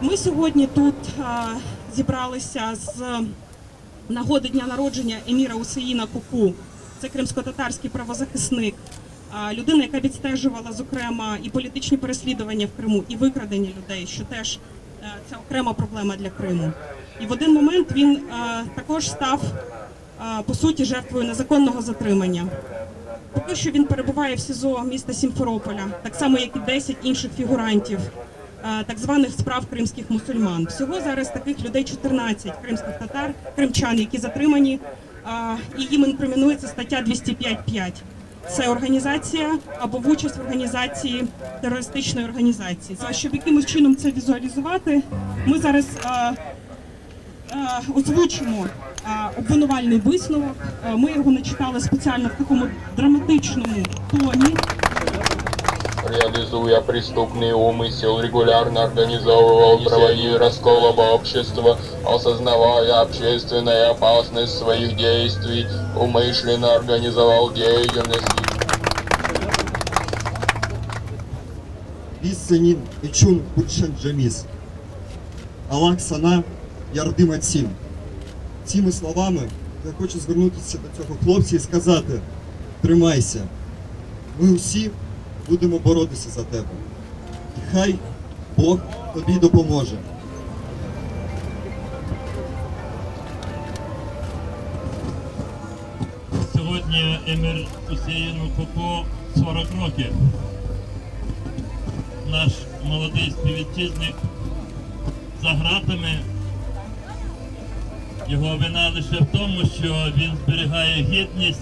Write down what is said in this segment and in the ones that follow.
Ми сьогодні тут зібралися з нагоди дня народження еміра Усеїна Куку. Це кримсько-татарський правозахисник, людина, яка відстежувала, зокрема, і політичні переслідування в Криму, і викрадення людей, що теж це окрема проблема для Криму. І в один момент він також став, по суті, жертвою незаконного затримання. Поки що він перебуває в СІЗО міста Сімферополя, так само, як і 10 інших фігурантів так званих справ кримських мусульман. Всього зараз таких людей 14 кримських татар, кримчан, які затримані, і їм інкримінується стаття 205.5. Це організація або в участь в організації терористичної організації. Щоб якимось чином це візуалізувати, ми зараз озвучимо обвинувальний висновок. Ми його не читали спеціально в такому драматичному тоні. Реализуя преступный умысел, регулярно организовывал проводи раскола общества, осознавая общественную опасность своих действий, умышленно организовал деятельность. Biz senin için kurşuncamız. Аллах сана ярдим отцім. Цими словами я хочу звернутися до цього хлопця і сказати: тримайся, ми всі будемо боротися за тебе. І хай Бог тобі допоможе. Сьогодні емір Усеїну Куку 40 років. Наш молодий співвітчизник за ґратами. Його вина лише в тому, що він зберігає гідність,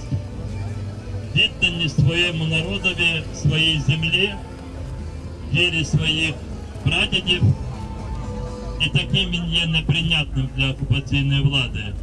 відданість своєму народові, своїй землі, вірі своїх прадідів, і таким він є неприйнятним для окупаційної влади.